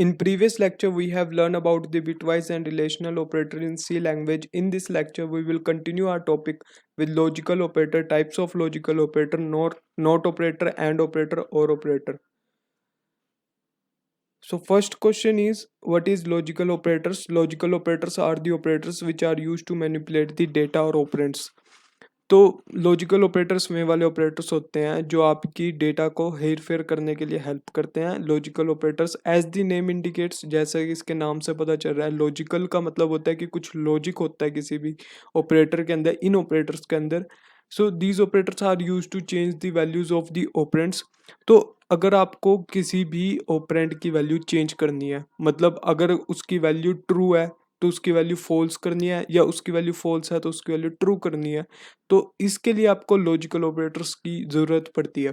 In previous lecture, we have learned about the bitwise and relational operator in C language. In this lecture, we will continue our topic with logical operator, types of logical operator, not operator, and operator, or operator. So first question is, what is logical operators? Logical operators are the operators which are used to manipulate the data or operands. तो logical operators में वाले operators होते हैं जो आपकी data को हेर फेर करने के लिए हेल्प करते हैं. Logical operators as the name indicates, जैसा कि इसके नाम से पता चल रहा है, लॉजिकल का मतलब होता है कि कुछ लॉजिक होता है किसी भी ऑपरेटर के अंदर, इन ऑपरेटर्स के अंदर. So these operators are use to change the values of the operands. तो अगर आपको किसी भी ऑपरेंड की वैल्यू चेंज करनी है, मतलब अगर उसकी वैल्यू ट्रू है तो उसकी वैल्यू फॉल्स करनी है, या उसकी वैल्यू फॉल्स है तो उसकी वैल्यू ट्रू करनी है, तो इसके लिए आपको लॉजिकल ऑपरेटर्स की ज़रूरत पड़ती है.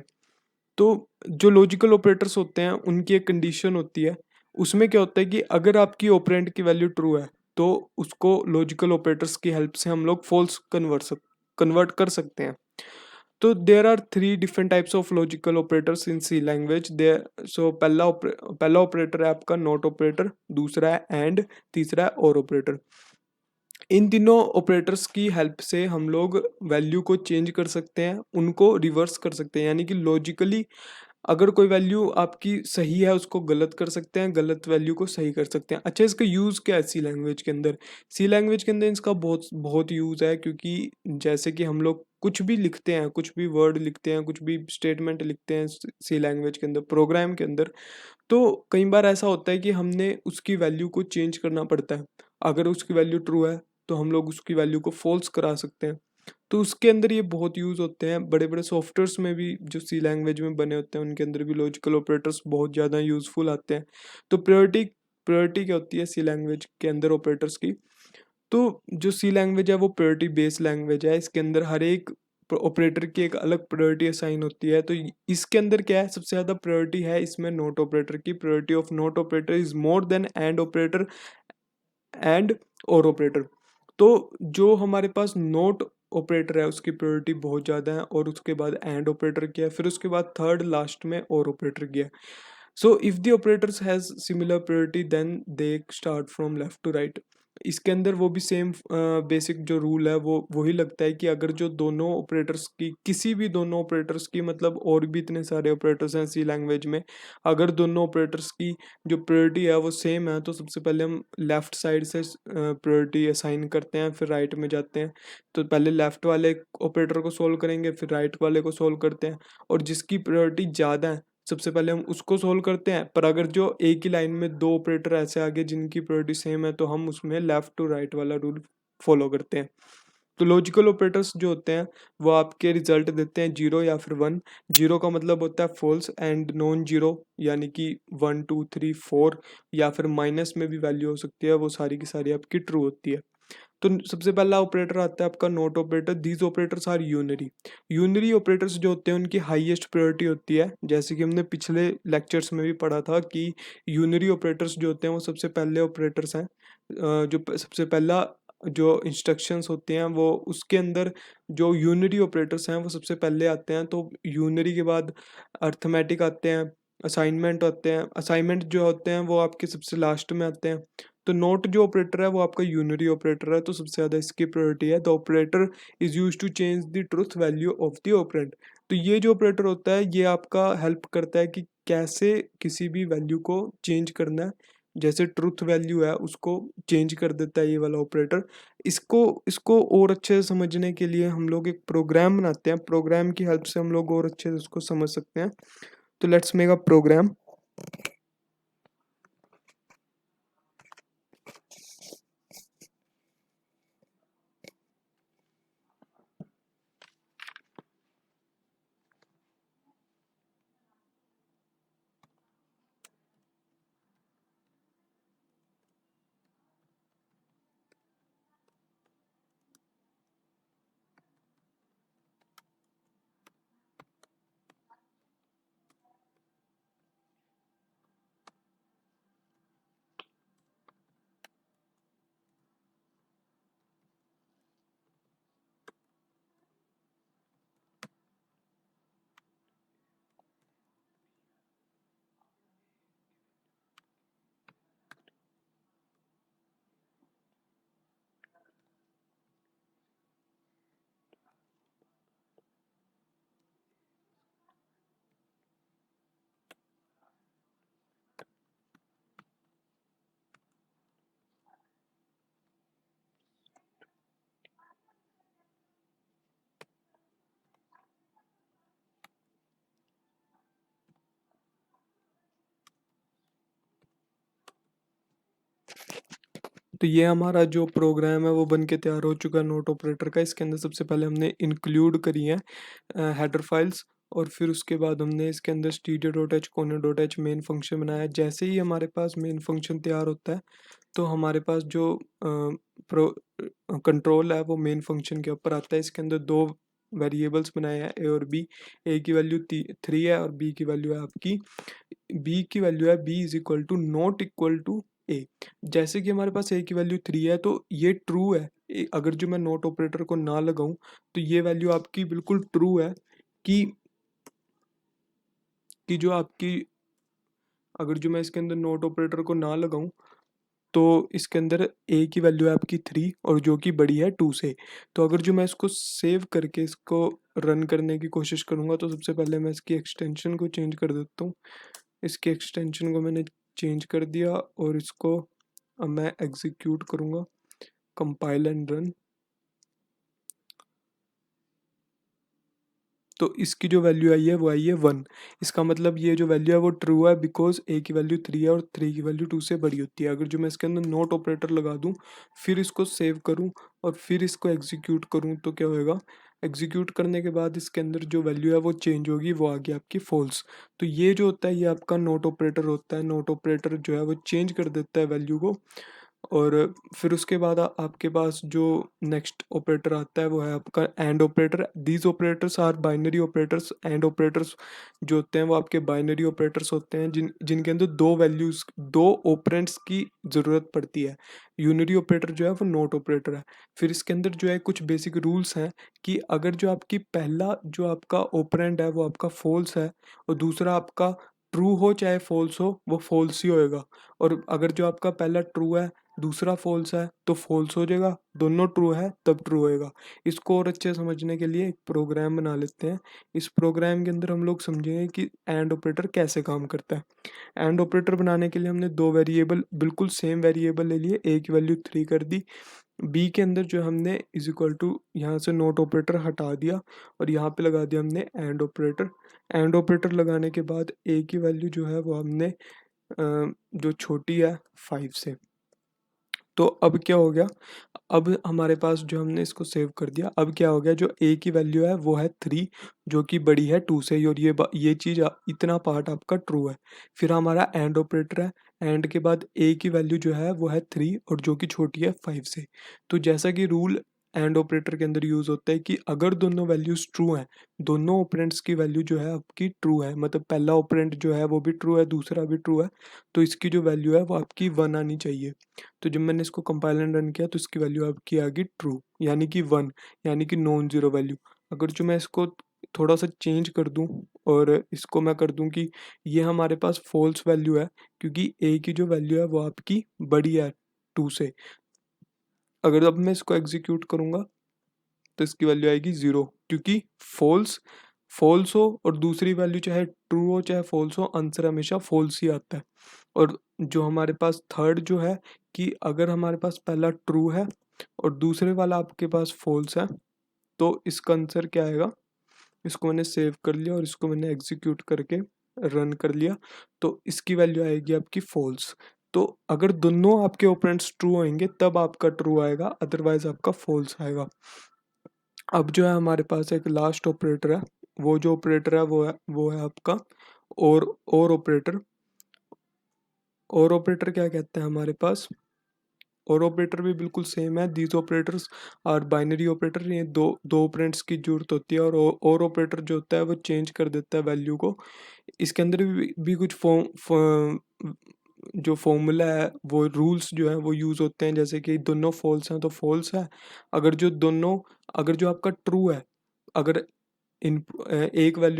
तो जो लॉजिकल ऑपरेटर्स होते हैं उनकी एक कंडीशन होती है. उसमें क्या होता है कि अगर आपकी ऑपरेंड की वैल्यू ट्रू है तो उसको लॉजिकल ऑपरेटर्स की हेल्प से हम लोग फॉल्स कन्वर्ट कर सकते हैं. तो there are three different types of logical operators in C language. So पहला ऑपरेटर है आपका नॉट ऑपरेटर, दूसरा है एंड, तीसरा है और ऑपरेटर. इन तीनों ऑपरेटर्स की हेल्प से हम लोग वैल्यू को चेंज कर सकते हैं, उनको रिवर्स कर सकते हैं, यानी कि लॉजिकली अगर कोई वैल्यू आपकी सही है उसको गलत कर सकते हैं, गलत वैल्यू को सही कर सकते हैं. अच्छा, इसका यूज़ क्या है सी लैंग्वेज के अंदर? सी लैंग्वेज के अंदर इसका बहुत बहुत यूज़ है, क्योंकि जैसे कि हम लोग कुछ भी लिखते हैं, कुछ भी वर्ड लिखते हैं, कुछ भी स्टेटमेंट लिखते हैं सी लैंग्वेज के अंदर, प्रोग्राम के अंदर, तो कई बार ऐसा होता है कि हमने उसकी वैल्यू को चेंज करना पड़ता है. अगर उसकी वैल्यू ट्रू है तो हम लोग उसकी वैल्यू को फॉल्स करा सकते हैं. तो उसके अंदर ये बहुत यूज़ होते हैं. बड़े बड़े सॉफ्टवेयर्स में भी जो सी लैंग्वेज में बने होते हैं उनके अंदर भी लॉजिकल ऑपरेटर्स बहुत ज़्यादा यूज़फुल आते हैं. तो प्रायोरिटी क्या होती है सी लैंग्वेज के अंदर ऑपरेटर्स की? तो जो सी लैंग्वेज है वो प्रायोरिटी बेस्ड लैंग्वेज है. इसके अंदर हर एक ऑपरेटर की एक अलग प्रायोरिटी असाइन होती है. तो इसके अंदर क्या है, सबसे ज़्यादा प्रायोरिटी है इसमें नोट ऑपरेटर की. Priority of note operator is more than and operator and और ऑपरेटर. तो जो हमारे पास नोट ऑपरेटर है उसकी प्रायोरिटी बहुत ज़्यादा है, और उसके बाद एंड ऑपरेटर की है, फिर उसके बाद थर्ड लास्ट में और ऑपरेटर की है. So if the operators has similar priority then they start from left to right. इसके अंदर वो भी सेम बेसिक जो रूल है वो वही लगता है कि अगर जो दोनों ऑपरेटर्स की, किसी भी दोनों ऑपरेटर्स की, मतलब और भी इतने सारे ऑपरेटर्स हैं सी लैंग्वेज में, अगर दोनों ऑपरेटर्स की जो प्रायोरिटी है वो सेम है तो सबसे पहले हम लेफ़्ट साइड से प्रायोरिटी असाइन करते हैं, फिर राइट में जाते हैं. तो पहले लेफ़्ट वाले ऑपरेटर को सोल्व करेंगे, फिर राइट वाले को सोल्व करते हैं, और जिसकी प्रायोरिटी ज़्यादा है सबसे पहले हम उसको सोल्व करते हैं. पर अगर जो एक ही लाइन में दो ऑपरेटर ऐसे आगे जिनकी प्रायोरिटी सेम है तो हम उसमें लेफ्ट टू राइट वाला रूल फॉलो करते हैं. तो लॉजिकल ऑपरेटर्स जो होते हैं वो आपके रिजल्ट देते हैं 0 या फिर 1. 0 का मतलब होता है फॉल्स, एंड नॉन जीरो यानी कि 1 2 3 4, या फिर माइनस में भी वैल्यू हो सकती है, वो सारी की सारी आपकी ट्रू होती है. तो सबसे पहला ऑपरेटर आता है आपका not operator. These operators are unary. Unary operators जो होते हैं उनकी हाईएस्ट प्रायोरिटी होती है, जैसे कि हमने पिछले लेक्चर्स में भी पढ़ा था कि यूनरी ऑपरेटर्स जो होते हैं वो सबसे पहले ऑपरेटर्स हैं. सबसे पहला जो इंस्ट्रक्शंस होते हैं वो उसके अंदर जो यूनरी ऑपरेटर्स हैं वो सबसे पहले आते हैं. तो यूनरी के बाद अर्थमेटिक आते हैं, असाइनमेंट आते हैं. असाइनमेंट जो होते हैं वो आपके सबसे लास्ट में आते हैं. तो नोट जो ऑपरेटर है वो आपका यूनरी ऑपरेटर है, तो सबसे ज़्यादा इसकी प्रायोरिटी है. The operator is use to change the truth value of the operand. तो ये जो ऑपरेटर होता है ये आपका हेल्प करता है कि कैसे किसी भी वैल्यू को चेंज करना है. जैसे ट्रुथ वैल्यू है उसको चेंज कर देता है ये वाला ऑपरेटर. इसको इसको और अच्छे से समझने के लिए हम लोग एक प्रोग्राम बनाते हैं. प्रोग्राम की हेल्प से हम लोग और अच्छे से उसको समझ सकते हैं. तो लेट्स मेक अ प्रोग्राम. तो ये हमारा जो प्रोग्राम है वो बन के तैयार हो चुका है नोट ऑपरेटर का। इसके अंदर सबसे पहले हमने इंक्लूड करी है हेडर फाइल्स, और फिर उसके बाद हमने इसके अंदर stdio.h conio.h मेन फंक्शन बनाया है। जैसे ही हमारे पास मेन फंक्शन तैयार होता है तो हमारे पास जो प्रो कंट्रोल है वो मेन फंक्शन के ऊपर आता है। इसके अंदर दो वेरिएबल्स बनाए हैं, ए और बी। ए की वैल्यू 3 है और बी की वैल्यू है आपकी, बी की वैल्यू है B is equal to not equal to A. जैसे कि हमारे पास ए की वैल्यू 3 है तो ये ट्रू है। अगर जो मैं नोट ऑपरेटर को ना लगाऊं तो ये वैल्यू आपकी बिल्कुल ट्रू है कि जो आपकी, अगर जो मैं इसके अंदर नोट ऑपरेटर को ना लगाऊं तो इसके अंदर ए की वैल्यू है आपकी 3 और जो कि बड़ी है 2 से। तो अगर जो मैं इसको सेव करके इसको रन करने की कोशिश करूंगा तो सबसे पहले मैं इसकी एक्सटेंशन को चेंज कर देता हूँ। इसकी एक्सटेंशन को मैंने चेंज कर दिया और इसको अब मैं एग्जीक्यूट करूंगा, कंपाइल एंड रन। तो इसकी जो वैल्यू आई है वो आई है 1। इसका मतलब ये जो वैल्यू है वो ट्रू है बिकॉज ए की वैल्यू 3 है और 3 की वैल्यू 2 से बड़ी होती है। अगर जो मैं इसके अंदर नोट ऑपरेटर लगा दूं, फिर इसको सेव करूं और फिर इसको एग्जीक्यूट करूं तो क्या होएगा, एग्जीक्यूट करने के बाद इसके अंदर जो वैल्यू है वो चेंज होगी, वो आ गई आपकी फॉल्स। तो ये जो होता है ये आपका नोट ऑपरेटर होता है। नोट ऑपरेटर जो है वो चेंज कर देता है वैल्यू को, और फिर उसके बाद आपके पास जो नेक्स्ट ऑपरेटर आता है वो है आपका and operator. These operators are binary operators. And operators जो होते हैं वो आपके बाइनरी ऑपरेटर्स होते हैं जिनके अंदर दो वैल्यूज, दो ऑपरेंड्स की ज़रूरत पड़ती है। यूनिटी ऑपरेटर जो है वो नोट ऑपरेटर है। फिर इसके अंदर जो है कुछ बेसिक रूल्स हैं कि अगर जो आपकी पहला जो आपका ऑपरेंड है वो आपका फॉल्स है और दूसरा आपका ट्रू हो चाहे फॉल्स हो, वो फॉल्स ही होएगा। और अगर जो आपका पहला ट्रू है दूसरा फॉल्स है तो फॉल्स हो जाएगा, दोनों ट्रू है तब ट्रू होएगा। इसको और अच्छे समझने के लिए एक प्रोग्राम बना लेते हैं। इस प्रोग्राम के अंदर हम लोग समझेंगे कि एंड ऑपरेटर कैसे काम करता है। एंड ऑपरेटर बनाने के लिए हमने दो वेरिएबल, बिल्कुल सेम वेरिएबल ले लिए। ए की वैल्यू 3 कर दी, बी के अंदर जो हमने इज इक्वल टू यहाँ से नोट ऑपरेटर हटा दिया और यहाँ पे लगा दिया हमने एंड ऑपरेटर। एंड ऑपरेटर लगाने के बाद ए की वैल्यू जो है वो हमने जो छोटी है 5 से। तो अब क्या हो गया, अब हमारे पास जो हमने इसको सेव कर दिया, अब क्या हो गया, जो ए की वैल्यू है वो है 3 जो कि बड़ी है 2 से, और ये चीज़ इतना पार्ट आपका ट्रू है। फिर हमारा एंड ऑपरेटर है, एंड के बाद ए की वैल्यू जो है वो है 3 और जो कि छोटी है 5 से। तो जैसा कि रूल एंड ऑपरेटर के अंदर यूज होता है कि अगर दोनों वैल्यूज ट्रू हैं, दोनों ऑपरेंड्स की वैल्यू जो है आपकी ट्रू है, मतलब पहला ऑपरेंड जो है वो भी ट्रू है दूसरा भी ट्रू है, तो इसकी जो वैल्यू है वो आपकी 1 आनी चाहिए। तो जब मैंने इसको कंपाइल एंड रन किया तो इसकी वैल्यू आपकी आ गई ट्रू, यानी कि 1, यानी कि नॉन जीरो वैल्यू। अगर जो मैं इसको थोड़ा सा चेंज कर दूं और इसको मैं कर दूं कि ये हमारे पास फॉल्स वैल्यू है क्योंकि ए की जो वैल्यू है वो आपकी बड़ी है 2 से। अगर अब मैं इसको एग्जीक्यूट करूंगा तो इसकी वैल्यू आएगी 0, क्योंकि फॉल्स फॉल्स हो और दूसरी वैल्यू चाहे ट्रू हो चाहे फॉल्स हो, आंसर हमेशा फॉल्स ही आता है। और जो हमारे पास थर्ड जो है कि अगर हमारे पास पहला ट्रू है और दूसरे वाला आपके पास फॉल्स है तो इसका आंसर क्या आएगा। इसको मैंने सेव कर लिया और इसको मैंने एग्जीक्यूट करके रन कर लिया, तो इसकी वैल्यू आएगी आपकी फॉल्स। तो अगर दोनों आपके ऑपरेंड्स ट्रू होंगे तब आपका ट्रू आएगा, अदरवाइज आपका फॉल्स आएगा। अब जो है हमारे पास एक लास्ट ऑपरेटर है, वो जो ऑपरेटर है वो है आपका और ऑपरेटर। और ऑपरेटर क्या कहते हैं हमारे पास, और ऑपरेटर भी बिल्कुल सेम है। दीज ऑपरेटर्स और बाइनरी ऑपरेटर, ये दो ऑपरेंड्स की जरूरत होती है। और ऑपरेटर जो होता है वो चेंज कर देता है वैल्यू को। इसके अंदर भी कुछ जो फॉर्मूला है वो रूल्स जो है वो यूज होते हैं, जैसे कि दोनों फॉल्स हैं तो फॉल्स है। अगर जो आपका ट्रू है, अगर इन एक वैल्यू